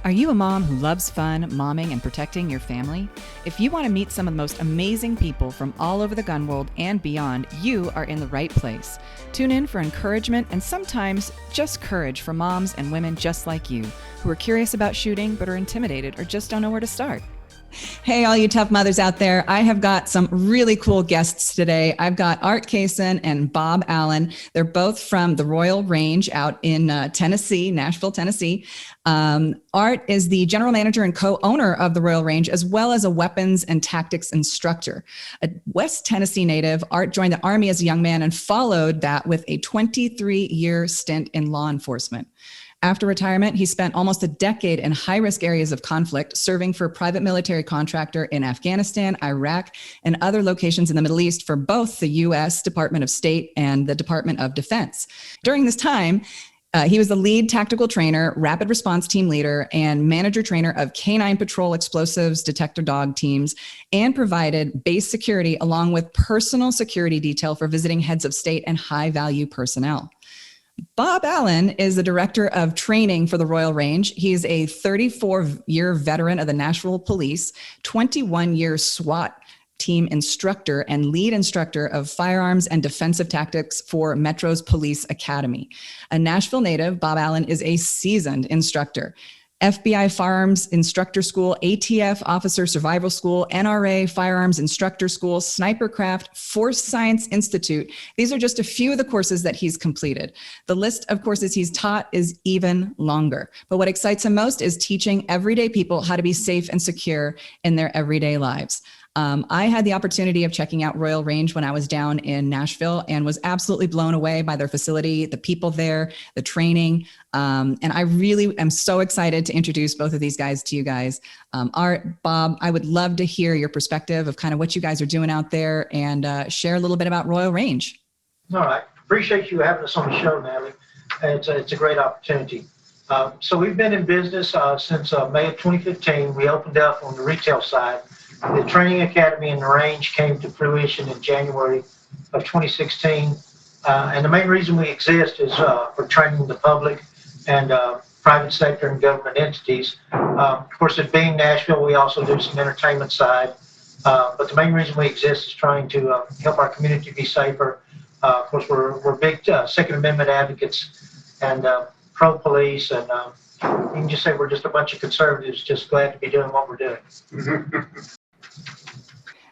Are you a mom who loves fun, momming, and protecting your family? If you want to meet some of the most amazing people from all over the gun world and beyond, you are in the right place. Tune in for encouragement and sometimes just courage for moms and women just like you, who are curious about shooting but are intimidated or just don't know where to start. Hey, all you tough mothers out there. I have got some really cool guests today. I've got Art Cason and Bob Allen. They're both from the Royal Range out in Tennessee, Nashville, Tennessee. Art is the general manager and co-owner of the Royal Range, as well as a weapons and tactics instructor. A West Tennessee native, Art joined the Army as a young man and followed that with a 23-year stint in law enforcement. After retirement, he spent almost a decade in high-risk areas of conflict, serving for a private military contractor in Afghanistan, Iraq, and other locations in the Middle East for both the U.S. Department of State and the Department of Defense. During this time, he was the lead tactical trainer, rapid response team leader, and manager trainer of Canine Patrol Explosives Detector Dog teams, and provided base security along with personal security detail for visiting heads of state and high-value personnel. Bob Allen is the director of training for the Royal Range. He's a 34-year veteran of the Nashville Police, 21-year SWAT team instructor, and lead instructor of firearms and defensive tactics for Metro's Police Academy. A Nashville native, Bob Allen is a seasoned instructor. FBI Firearms Instructor School, ATF Officer Survival School, NRA Firearms Instructor School, Snipercraft, Force Science Institute. These are just a few of the courses that he's completed. The list of courses he's taught is even longer. But what excites him most is teaching everyday people how to be safe and secure in their everyday lives. I had the opportunity of checking out Royal Range when I was down in Nashville and was absolutely blown away by their facility, the people there, the training. And I really am so excited to introduce both of these guys to you guys. Art, Bob, I would love to hear your perspective of kind of what you guys are doing out there and share a little bit about Royal Range. All right. Appreciate you having us on the show, Natalie. It's a great opportunity. So we've been in business since May of 2015. We opened up on the retail side. The training academy in the range came to fruition in January of 2016. And the main reason we exist is for training the public and private sector and government entities. Of course, it being Nashville, we also do some entertainment side. But the main reason we exist is trying to help our community be safer. Of course, we're big Second Amendment advocates and pro-police, and you can just say we're just a bunch of conservatives just glad to be doing what we're doing.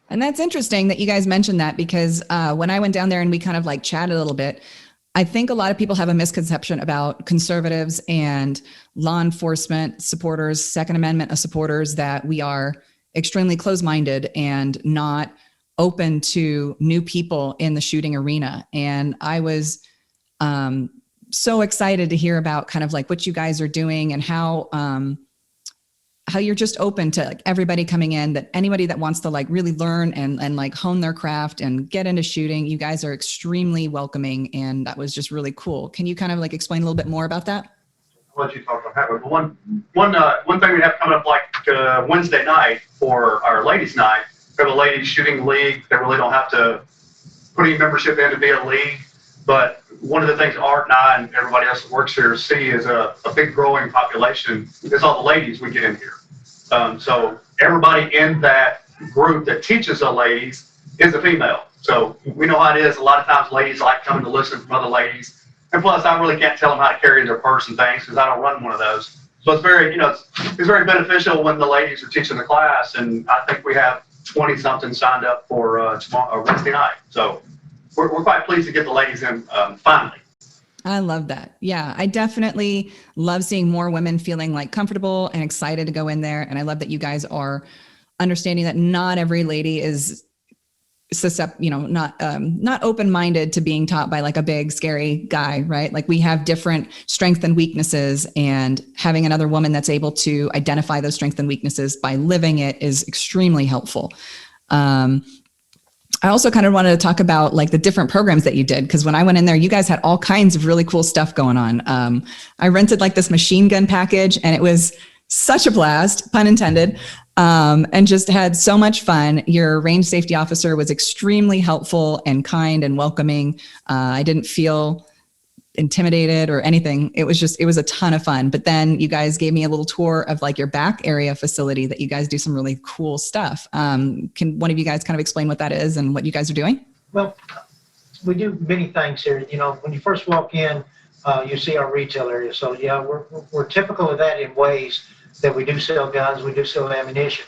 And that's interesting that you guys mentioned that, because when I went down there and we kind of like chatted a little bit, I think a lot of people have a misconception about conservatives and law enforcement supporters, Second Amendment supporters, that we are extremely closed-minded and not open to new people in the shooting arena. And I was so excited to hear about kind of like what you guys are doing and how you're just open to like everybody coming in, that anybody that wants to like really learn and like hone their craft and get into shooting, you guys are extremely welcoming. And that was just really cool. Can you kind of like explain a little bit more about that? I'll let you talk about that. But one thing we have coming up like Wednesday night for our ladies' night, we have a ladies shooting league. They really don't have to put any membership in to be a league. But one of the things Art and I and everybody else that works here see is a big growing population is all the ladies we get in here. So everybody in that group that teaches the ladies is a female. So we know how it is. A lot of times ladies like coming to listen from other ladies. And plus, I really can't tell them how to carry their purse and things because I don't run one of those. So it's very, it's very beneficial when the ladies are teaching the class. And I think we have 20-something signed up for tomorrow, Wednesday night. So we're quite pleased to get the ladies in finally. I love that. Yeah, I definitely love seeing more women feeling like comfortable and excited to go in there. And I love that you guys are understanding that not every lady is not open-minded to being taught by like a big, scary guy, right? Like we have different strengths and weaknesses, and having another woman that's able to identify those strengths and weaknesses by living it is extremely helpful. I also kind of wanted to talk about like the different programs that you did, because when I went in there, you guys had all kinds of really cool stuff going on. I rented like this machine gun package, and it was such a blast, pun intended, and just had so much fun. Your range safety officer was extremely helpful and kind and welcoming. I didn't feel intimidated or anything. It was a ton of fun. But then you guys gave me a little tour of like your back area facility that you guys do some really cool stuff. Can one of you guys kind of explain what that is and what you guys are doing? Well, we do many things here. You know, when you first walk in, you see our retail area. So yeah, we're typical of that in ways that we do sell guns, we do sell ammunition.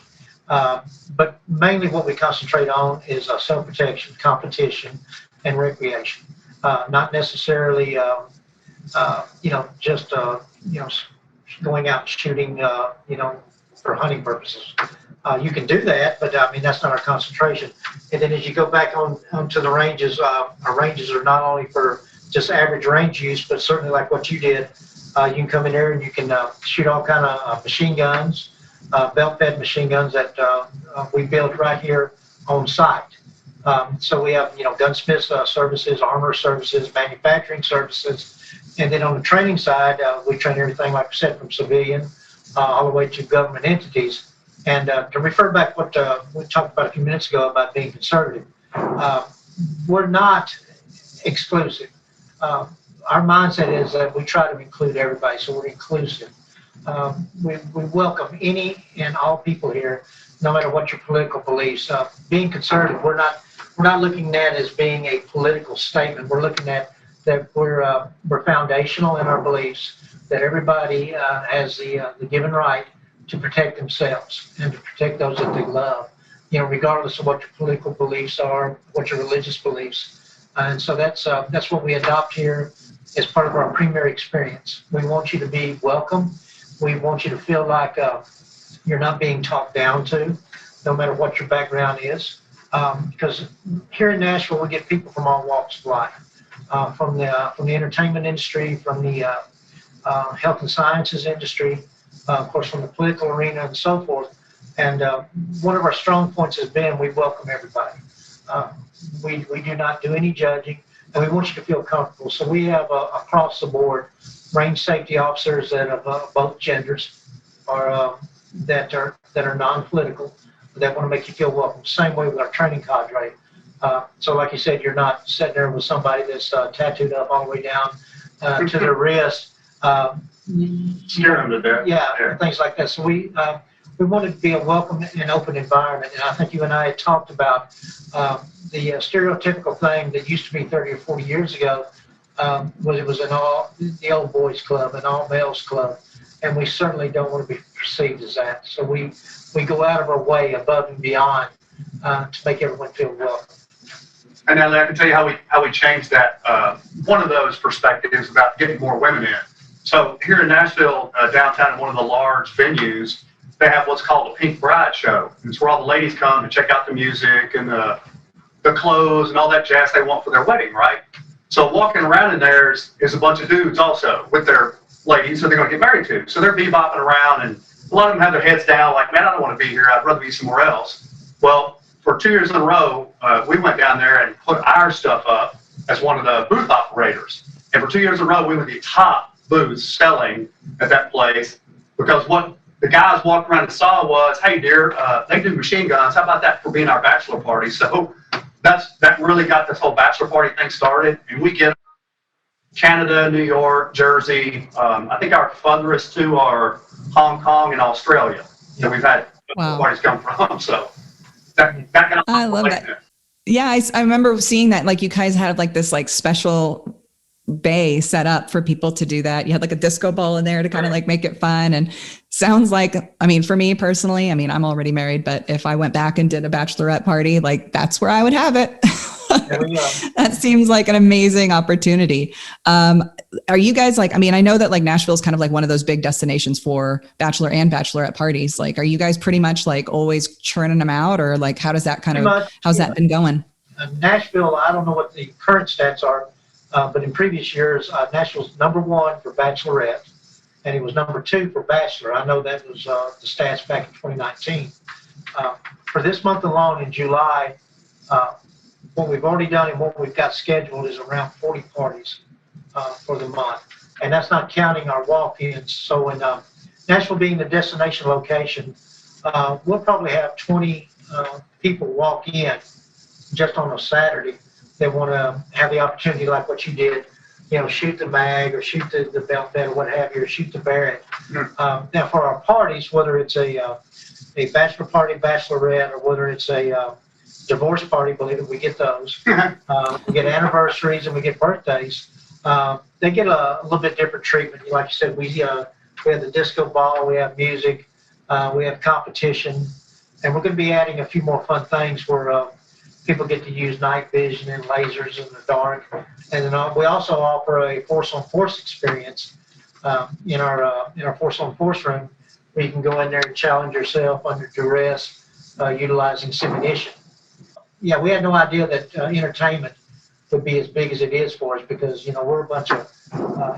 But mainly what we concentrate on is self-protection, competition, and recreation. Not necessarily, just, going out and shooting, for hunting purposes. You can do that, but I mean, that's not our concentration. And then as you go back onto the ranges, our ranges are not only for just average range use, but certainly like what you did. You can come in there and you can shoot all kind of machine guns, belt-fed machine guns that we build right here on site. So we have, gunsmith services, armor services, manufacturing services, and then on the training side, we train everything, like I said, from civilian all the way to government entities. And to refer back what we talked about a few minutes ago about being conservative, we're not exclusive. Our mindset is that we try to include everybody, so we're inclusive. We welcome any and all people here, no matter what your political beliefs. Being conservative, we're not looking at it as being a political statement. We're looking at that we're foundational in our beliefs, that everybody has the given right to protect themselves and to protect those that they love, regardless of what your political beliefs are, what your religious beliefs. And so that's what we adopt here as part of our primary experience. We want you to be welcome. We want you to feel like you're not being talked down to, no matter what your background is. Because here in Nashville, we get people from all walks of life, from the entertainment industry, from the health and sciences industry, of course, from the political arena and so forth. And one of our strong points has been we welcome everybody. We do not do any judging, and we want you to feel comfortable. So we have across the board range safety officers that of both genders, or that are non-political, that want to make you feel welcome. Same way with our training cadre. So like you said, you're not sitting there with somebody that's tattooed up all the way down to their wrist. Scaring them to death. Yeah, things like that. So we wanted to be a welcome and open environment. And I think you and I had talked about the stereotypical thing that used to be 30 or 40 years ago, was it was the old boys club, an all males club. And we certainly don't want to be perceived as that. So we go out of our way, above and beyond, to make everyone feel welcome. And Natalie, I can tell you how we changed that. One of those perspectives about getting more women in. So here in Nashville, downtown, in one of the large venues, they have what's called a Pink Bride Show. It's where all the ladies come to check out the music and the clothes and all that jazz they want for their wedding, right? So walking around in there is a bunch of dudes also with their ladies who they're going to get married to. So they're bebopping around, and a lot of them have their heads down like, man, I don't want to be here. I'd rather be somewhere else. Well, for 2 years in a row, we went down there and put our stuff up as one of the booth operators. And for 2 years in a row, we were the top booths selling at that place, because what the guys walked around and saw was, hey, dear, they do machine guns. How about that for being our bachelor party? So that really got this whole bachelor party thing started. And we get Canada, New York, Jersey. I think our furthest two are Hong Kong and Australia that we've had parties come from. So that kind of I love that. Yeah, I remember seeing that. Like you guys had like this like special bay set up for people to do that. You had like a disco ball in there to kind of like make it fun. And sounds like, I mean, for me personally, I mean, I'm already married, but if I went back and did a bachelorette party, like that's where I would have it. That seems like an amazing opportunity. Are you guys like, I mean, I know that like Nashville is kind of like one of those big destinations for bachelor and bachelorette parties. Like, are you guys pretty much like always churning them out, or like, how does that kind of, how's that been going? Nashville, I don't know what the current stats are, but in previous years, Nashville's #1 for bachelorette, and it was #2 for bachelor. I know that was the stats back in 2019. For this month alone, in July, what we've already done and what we've got scheduled is around 40 parties for the month. And that's not counting our walk-ins. So in Nashville being the destination location, we'll probably have 20 people walk in just on a Saturday that want to have the opportunity, like what you did, shoot the mag or shoot the belt bed or what have you, or shoot the Barrett. Mhm. Now for our parties, whether it's a bachelor party, bachelorette, or whether it's a divorce party, believe it, we get those. We get anniversaries and we get birthdays. They get a little bit different treatment. Like you said, we have the disco ball, we have music, we have competition, and we're going to be adding a few more fun things where people get to use night vision and lasers in the dark. And then we also offer a force-on-force experience in our force-on-force room, where you can go in there and challenge yourself under duress utilizing simutation. Yeah, we had no idea that entertainment would be as big as it is for us because, we're a bunch of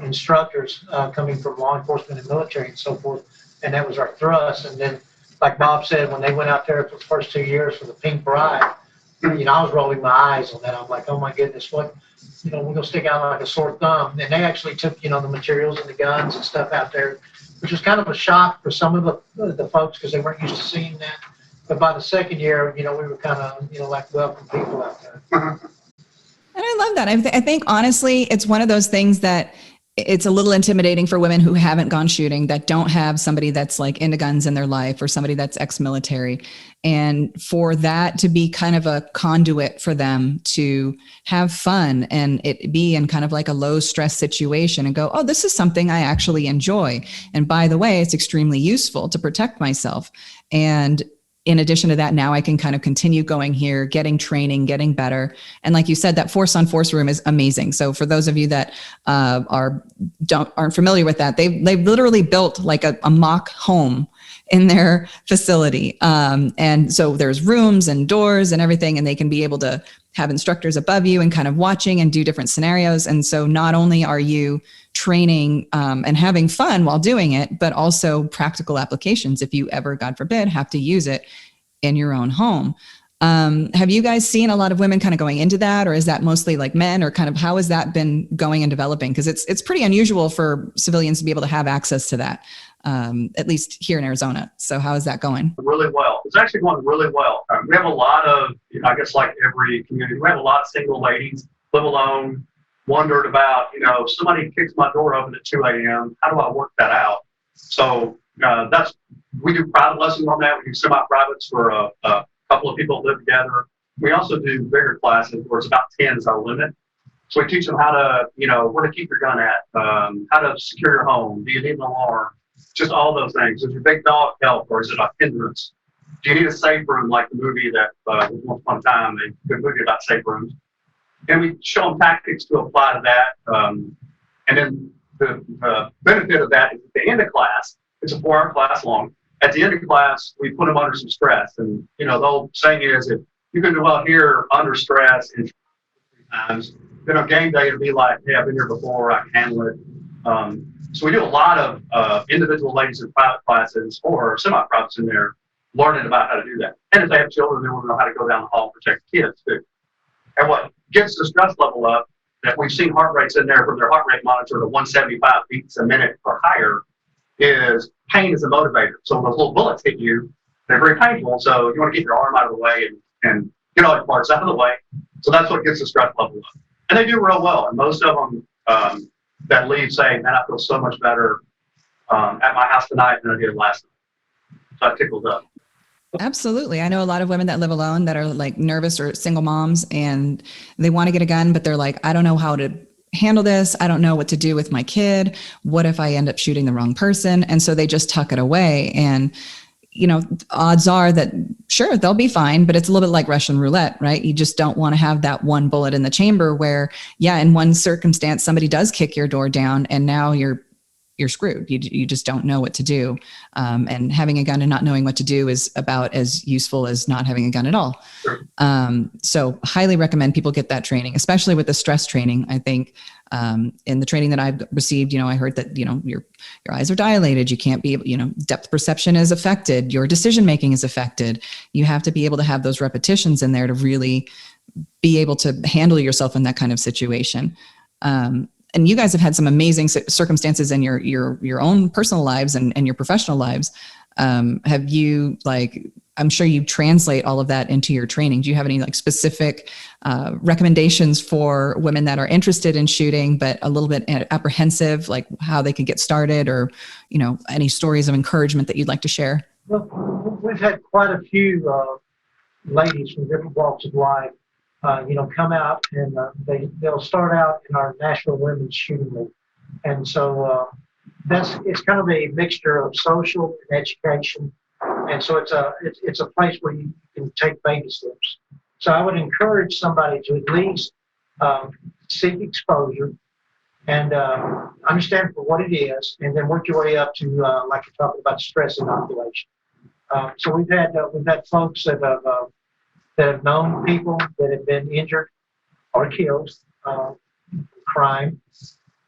instructors coming from law enforcement and military and so forth, and that was our thrust. And then, like Bob said, when they went out there for the first 2 years for the Pink Bride, I was rolling my eyes on that. I'm like, oh my goodness, what, we're going to stick out like a sore thumb. And they actually took, the materials and the guns and stuff out there, which was kind of a shock for some of the folks because they weren't used to seeing that. But by the second year, we were kind of, like welcome people out there. And I love that. I think honestly, it's one of those things that it's a little intimidating for women who haven't gone shooting, that don't have somebody that's like into guns in their life or somebody that's ex-military. And for that to be kind of a conduit for them to have fun and it be in kind of like a low stress situation and go, oh, this is something I actually enjoy. And by the way, it's extremely useful to protect myself. And in addition to that, now I can kind of continue going here, getting training, getting better. And like you said, that force on force room is amazing. So for those of you that aren't familiar with that, they've literally built like a mock home in their facility. And so there's rooms and doors and everything, and they can be able to have instructors above you and kind of watching and do different scenarios. And so not only are you training and having fun while doing it, but also practical applications if you ever, God forbid, have to use it in your own home. Have you guys seen a lot of women kind of going into that, or is that mostly like men, or kind of how has that been going and developing? Because it's pretty unusual for civilians to be able to have access to that, at least here in Arizona. So how is that going? Really well. It's actually going really well. We have a lot of, I guess like every community, we have a lot of single ladies, live alone, wondered about, if somebody kicks my door open at 2 a.m., how do I work that out? So we do private lessons on that. We do semi-privates for a couple of people that live together. We also do bigger classes where it's about 10 is our limit. So we teach them how to, where to keep your gun at, how to secure your home. Do you need an alarm? Just all those things. Does your big dog help, or is it a hindrance? Do you need a safe room like the movie that was once upon a time, a good movie about safe rooms? And we show them tactics to apply to that. And then the benefit of that is at the end of class, it's a 4-hour class long. At the end of class, we put them under some stress. And, the old saying is, if you can do well here under stress and 3 times, then on game day, it'll be like, hey, I've been here before, I can handle it. So we do a lot of individual ladies in private classes or semi-privates in there learning about how to do that. And if they have children, they want to know how to go down the hall and protect kids too. And what gets the stress level up, that we've seen heart rates in there from their heart rate monitor to 175 beats a minute or higher, is pain is a motivator. So when those little bullets hit you, they're very painful. So you want to get your arm out of the way and get all your parts out of the way. So that's what gets the stress level up. And they do real well. And most of them that leave say, man, I feel so much better at my house tonight than I did last night. So I tickled up. Absolutely. I know a lot of women that live alone that are like nervous or single moms, and they want to get a gun, but they're like, I don't know how to handle this. I don't know what to do with my kid. What if I end up shooting the wrong person? And so they just tuck it away. And, odds are that sure, they'll be fine, but it's a little bit like Russian roulette, right? You just don't want to have that one bullet in the chamber where, in one circumstance, somebody does kick your door down and now you're screwed. You just don't know what to do. And having a gun and not knowing what to do is about as useful as not having a gun at all. Sure. So highly recommend people get that training, especially with the stress training. I think in the training that I've received, I heard that, your eyes are dilated. You can't be, depth perception is affected. Your decision-making is affected. You have to be able to have those repetitions in there to really be able to handle yourself in that kind of situation. And you guys have had some amazing circumstances in your own personal lives and your professional lives. Have you I'm sure you translate all of that into your training. Do you have any like specific recommendations for women that are interested in shooting, but a little bit apprehensive, like how they could get started, or, any stories of encouragement that you'd like to share? Well, we've had quite a few ladies from different walks of life, come out, and they'll start out in our Nashville Women's Shooting League. And so it's kind of a mixture of social and education. And so it's a place where you can take baby steps. So I would encourage somebody to at least seek exposure and understand for what it is, and then work your way up to, like you're talking about, stress inoculation. So we've had folks that have known people that have been injured or killed, crime,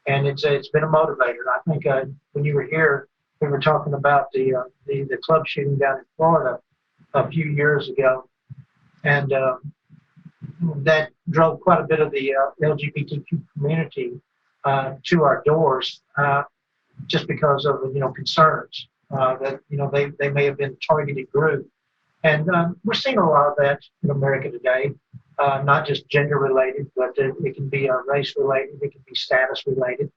and it's been a motivator. I think when you were here, we were talking about the club shooting down in Florida a few years ago, and that drove quite a bit of the LGBTQ community to our doors, just because of concerns that they may have been a targeted group, and we're seeing a lot of that in America today. Not just gender related, but it can be race related, it can be status related.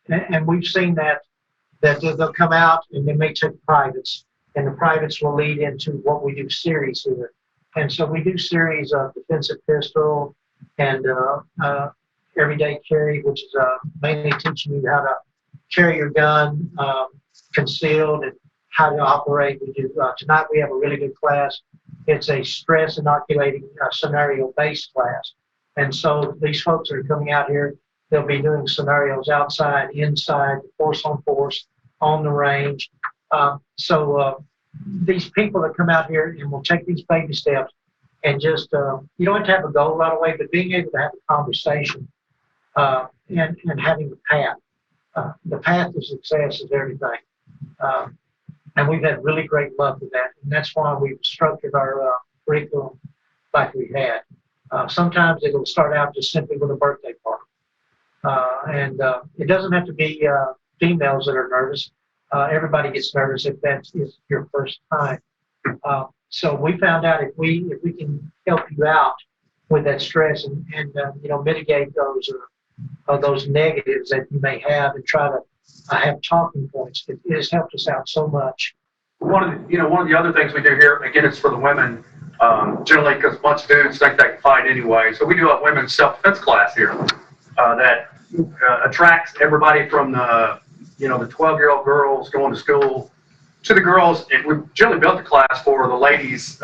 And we've seen that they'll come out and they may take privates, and the privates will lead into what we do series here. And so we do series of defensive pistol and everyday carry, which is mainly teaching you how to carry your gun concealed and how to operate. We do tonight. We have a really good class. It's a stress inoculating scenario-based class, and so these folks that are coming out here, they'll be doing scenarios outside, inside, force on force, on the range. These people that come out here and will take these baby steps, and just you don't have to have a goal right away, but being able to have a conversation and having the path. The path to success is everything. And we've had really great luck with that. And that's why we've structured our curriculum like we had. Sometimes it'll start out just simply with a birthday party. And it doesn't have to be females that are nervous. Everybody gets nervous if that is your first time. So we found out if we can help you out with that stress and mitigate those negatives that you may have, and try to have talking points. It has helped us out so much. One of the other things we do here, again, it's for the women, generally because a bunch of dudes think they can fight anyway. So we do a women's self-defense class here that attracts everybody from the 12-year-old girls going to school to the girls. And we generally built the class for the ladies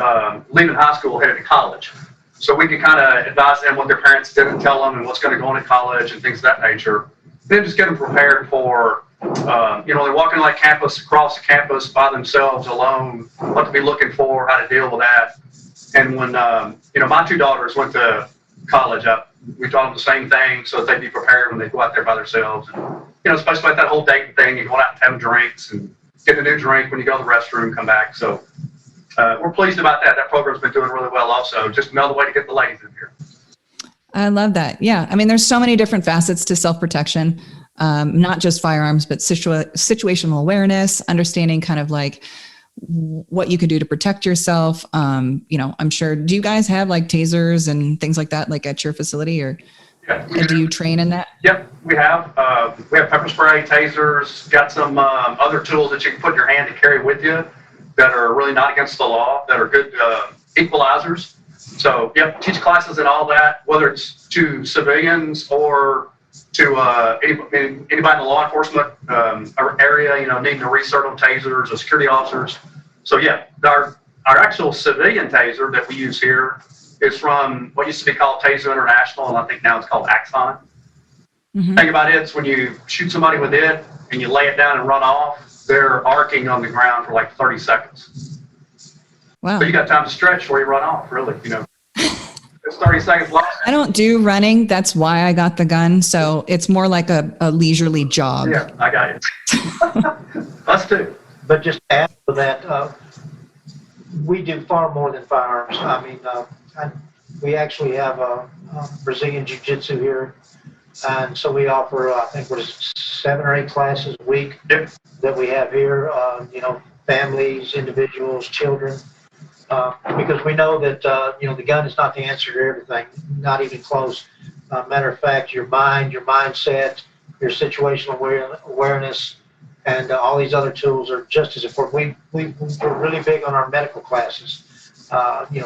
leaving high school headed to college. So we can kind of advise them what their parents didn't tell them and what's going to go on in college and things of that nature. Then just get them prepared for, they're walking like across the campus by themselves alone, what to be looking for, how to deal with that. And when, my two daughters went to college, we taught them the same thing so that they'd be prepared when they go out there by themselves. And, especially like that whole dating thing, you're going out and having drinks and getting a new drink when you go to the restroom, come back. So we're pleased about that. That program's been doing really well also. Just another way to get the ladies in here. I love that. Yeah. I mean, there's so many different facets to self-protection, not just firearms, but situational awareness, understanding kind of like what you could do to protect yourself. I'm sure, do you guys have like tasers and things like that, like at your facility, or do you train in that? Yep, we have pepper spray, tasers, got some other tools that you can put in your hand to carry with you that are really not against the law, that are good equalizers. So, teach classes and all that, whether it's to civilians or to anybody in the law enforcement area, needing to recert on tasers or security officers. So, our actual civilian taser that we use here is from what used to be called Taser International, and I think now it's called Cason. Mm-hmm. Think about it, it's when you shoot somebody with it and you lay it down and run off, they're arcing on the ground for like 30 seconds. Wow. So you got time to stretch before you run off, really, It's 30 seconds long. I don't do running. That's why I got the gun. So it's more like a leisurely jog. Yeah, I got it. Us too. But just to add to that, we do far more than firearms. I mean, we actually have Brazilian Jiu-Jitsu here. And so we offer, I think, 7 or 8 classes a week that we have here. families, individuals, children, because we know that the gun is not the answer to everything, not even close. Matter of fact, your mind, your mindset, your situational awareness, and all these other tools are just as important. We're really big on our medical classes.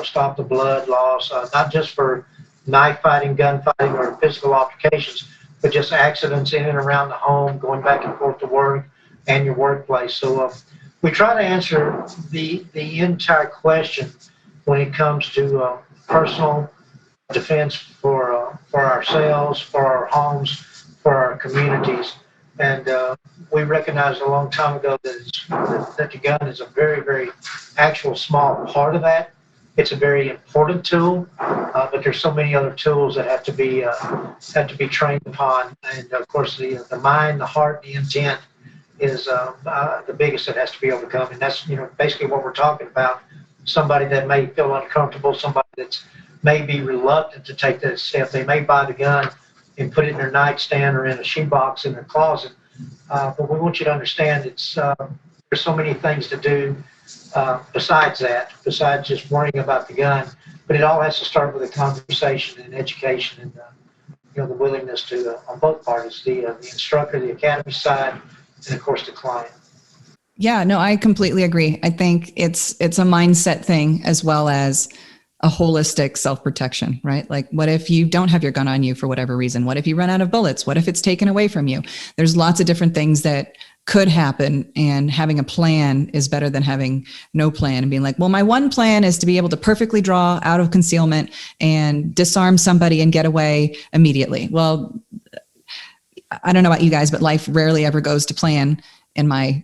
Stop the blood loss, not just for knife fighting, gun fighting, or physical altercations, but just accidents in and around the home, going back and forth to work and your workplace. So we try to answer the entire question when it comes to personal defense for ourselves, for our homes, for our communities. And we recognized a long time ago that the gun is a very, very actual small part of that. It's a very important tool, but there's so many other tools that have to be trained upon. And of course, the mind, the heart, the intent is the biggest that has to be overcome. And that's basically what we're talking about. Somebody that may feel uncomfortable, somebody that's may be reluctant to take that step. They may buy the gun and put it in their nightstand or in a shoebox in their closet. But we want you to understand there's so many things to do besides besides just worrying about the gun. But it all has to start with a conversation and education and the willingness to on both parties, the instructor, the academy side, and of course the client. Yeah, no, I completely agree. I think it's a mindset thing as well as a holistic self-protection, right? Like, what if you don't have your gun on you for whatever reason? What if you run out of bullets? What if it's taken away from you? There's lots of different things that could happen, and having a plan is better than having no plan and being like, well, my one plan is to be able to perfectly draw out of concealment and disarm somebody and get away immediately. Well, I don't know about you guys, but life rarely ever goes to plan in my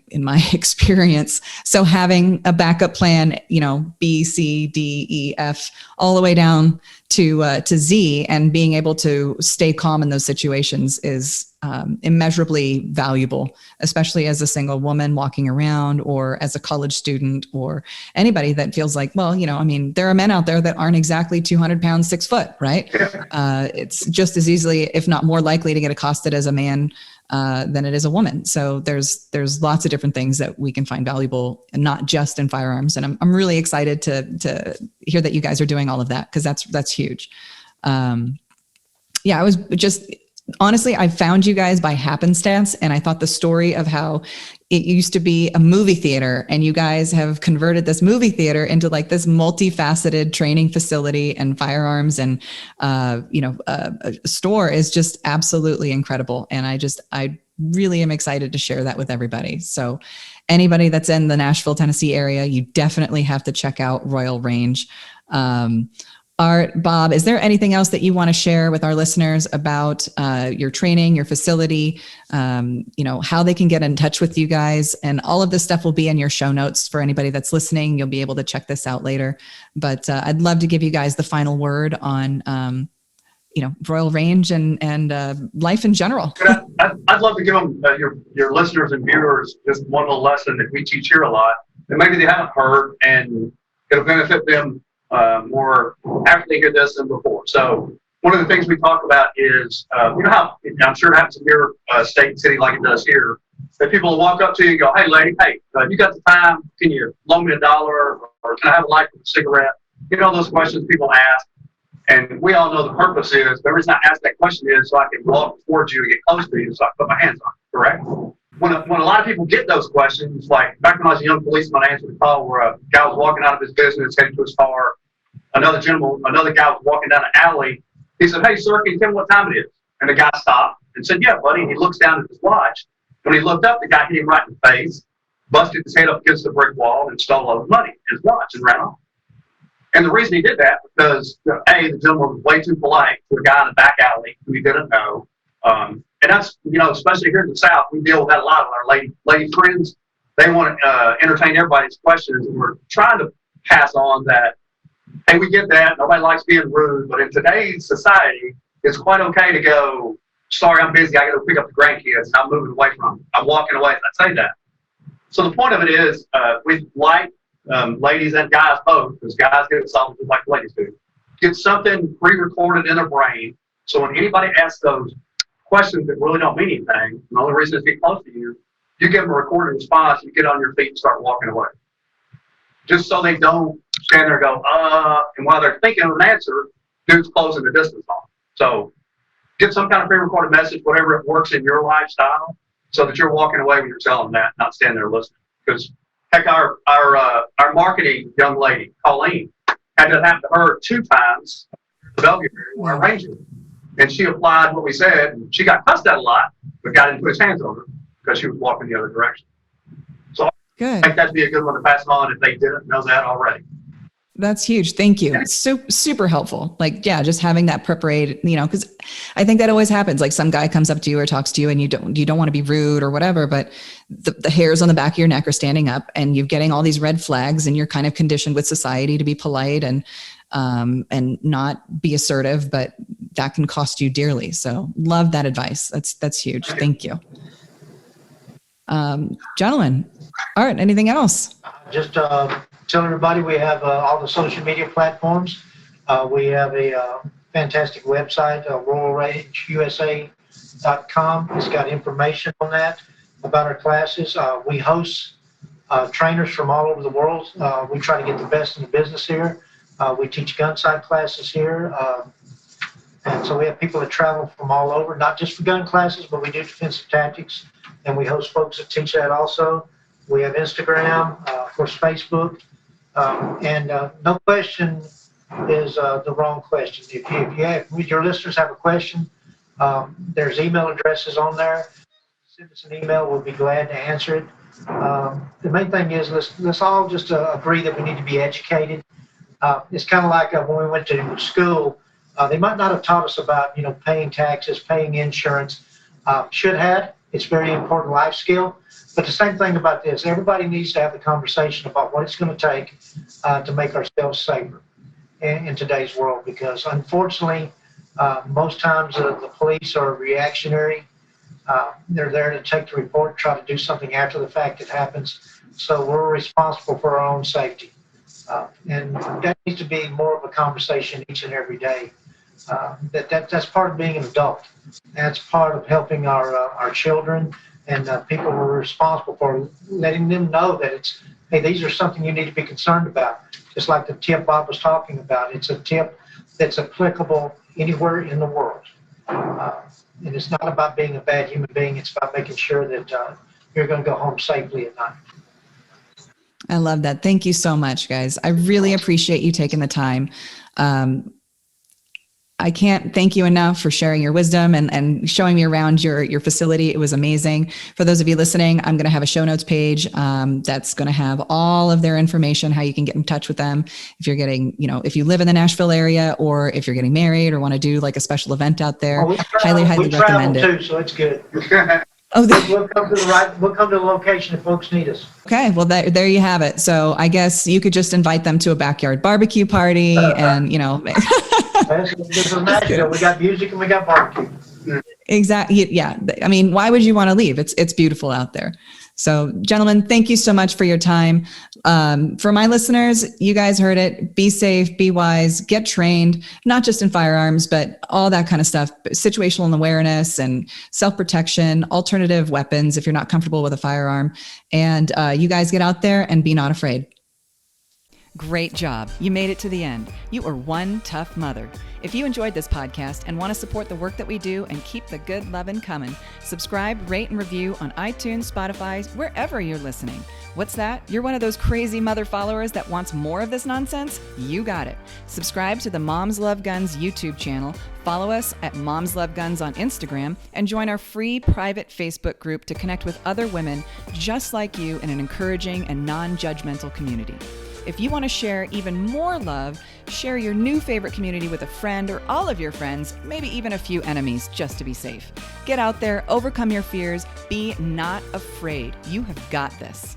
experience. So having a backup plan, B, C, D, E, F, all the way down to Z, and being able to stay calm in those situations is immeasurably valuable, especially as a single woman walking around, or as a college student, or anybody that feels like, well, there are men out there that aren't exactly 200 pounds, 6 foot, right? It's just as easily, if not more likely, to get accosted as a man than it is a woman. So there's lots of different things that we can find valuable, and not just in firearms. And I'm really excited to hear that you guys are doing all of that, because that's huge. I was just, honestly, I found you guys by happenstance, and I thought the story of how it used to be a movie theater, and you guys have converted this movie theater into like this multifaceted training facility and firearms and a store is just absolutely incredible. And I really am excited to share that with everybody. So anybody that's in the Nashville, Tennessee area, you definitely have to check out Royal Range. Art, Bob, is there anything else that you want to share with our listeners about your training, your facility, how they can get in touch with you guys? And all of this stuff will be in your show notes for anybody that's listening. You'll be able to check this out later. But I'd love to give you guys the final word on, Royal Range and life in general. I'd love to give them, your listeners and viewers, just one little lesson that we teach here a lot that maybe they haven't heard, and it'll benefit them more after they hear this than before. So one of the things we talk about is, how I'm sure it happens in your state and city like it does here, that people will walk up to you and go, hey, lady, you got the time? Can you loan me $1, or can I have a light for a cigarette? Those questions people ask. And we all know the purpose is, the reason I ask that question is so I can walk towards you and get close to you so I can put my hands on you, correct? When a lot of people get those questions, like back when I was a young policeman, I answered a call where a guy was walking out of his business, heading to his car. Another guy was walking down an alley. He said, hey, sir, can you tell me what time it is? And the guy stopped and said, yeah, buddy. And he looks down at his watch. When he looked up, the guy hit him right in the face, busted his head up against the brick wall, and stole all his money, his watch, and ran off. And the reason he did that, because A, the gentleman was way too polite to a guy in the back alley who he didn't know. And that's, especially here in the South, we deal with that a lot with our lady friends. They want to entertain everybody's questions, and we're trying to pass on that, hey, we get that. Nobody likes being rude. But in today's society, it's quite okay to go, sorry, I'm busy. I got to pick up the grandkids. I'm moving away from them. I'm walking away. I say that. So the point of it is, we like ladies and guys both, because guys get excited just like ladies do, get something pre-recorded in their brain. So when anybody asks those questions that really don't mean anything, and the only reason is to get close to you you give them a recorded response, you get on your feet and start walking away. Just so they don't stand there and go, and while they're thinking of an answer, dude's closing the distance on them. So get some kind of pre-recorded message, whatever it works in your lifestyle, so that you're walking away when you're telling them that, not standing there listening. Because heck, our marketing young lady, Colleen, had to happen to her 2 times in the Bellevue area, arranging. And she applied what we said, and she got cussed at a lot, but God didn't put his hands on her because she was walking the other direction. So I think that'd be a good one to pass on if they didn't know that already. That's huge. Thank you. It's so super helpful. Like, yeah, just having that prepared, because I think that always happens. Like some guy comes up to you or talks to you and you don't want to be rude or whatever, but the hairs on the back of your neck are standing up and you're getting all these red flags and you're kind of conditioned with society to be polite and not be assertive, but that can cost you dearly. So love that advice. That's huge. Thank you. Gentlemen. All right. Anything else? Just tell everybody we have all the social media platforms. We have a fantastic website, ruragusa.com. It's got information on that about our classes. We host trainers from all over the world. We try to get the best in the business here. We teach gun sight classes here. And so we have people that travel from all over, not just for gun classes, but we do defensive tactics. And we host folks that teach that also. We have Instagram, of course, Facebook. And no question is the wrong question. If your listeners have a question, there's email addresses on there. Send us an email. We'll be glad to answer it. The main thing is let's all just agree that we need to be educated. It's kind of like when we went to school, they might not have taught us about, paying taxes, paying insurance. Should have. It's a very important life skill. But the same thing about this, everybody needs to have the conversation about what it's going to take to make ourselves safer in today's world. Because unfortunately, most times the police are reactionary. They're there to take the report, try to do something after the fact it happens. So we're responsible for our own safety. And that needs to be more of a conversation each and every day. That's part of being an adult. That's part of helping our children and people who are responsible for letting them know that hey, these are something you need to be concerned about. Just like the tip Bob was talking about. It's a tip that's applicable anywhere in the world. And it's not about being a bad human being. It's about making sure that you're going to go home safely at night. I love that. Thank you so much, guys. I really appreciate you taking the time. I can't thank you enough for sharing your wisdom and showing me around your facility. It was amazing. For those of you listening, I'm going to have a show notes page that's going to have all of their information, how you can get in touch with them. If you're getting, if you live in the Nashville area or if you're getting married or want to do like a special event out there, highly recommend it. Too, so it's good. Oh, we'll come to the location if folks need us. Okay, well there you have it. So I guess you could just invite them to a backyard barbecue party, and This is Nashville. We got music and we got barbecue. Exactly. Yeah. I mean, why would you want to leave? It's beautiful out there. So, gentlemen, thank you so much for your time. For my listeners, you guys heard it. Be safe, be wise, get trained, not just in firearms, but all that kind of stuff, situational awareness and self-protection, alternative weapons if you're not comfortable with a firearm. And you guys get out there and be not afraid. Great job. You made it to the end. You are one tough mother. If you enjoyed this podcast and want to support the work that we do and keep the good loving coming, subscribe, rate, and review on iTunes, Spotify, wherever you're listening. What's that? You're one of those crazy mother followers that wants more of this nonsense? You got it. Subscribe to the Moms Love Guns YouTube channel, follow us at Moms Love Guns on Instagram, and join our free private Facebook group to connect with other women just like you in an encouraging and non-judgmental community. If you want to share even more love, share your new favorite community with a friend or all of your friends, maybe even a few enemies, just to be safe. Get out there, overcome your fears, be not afraid. You have got this.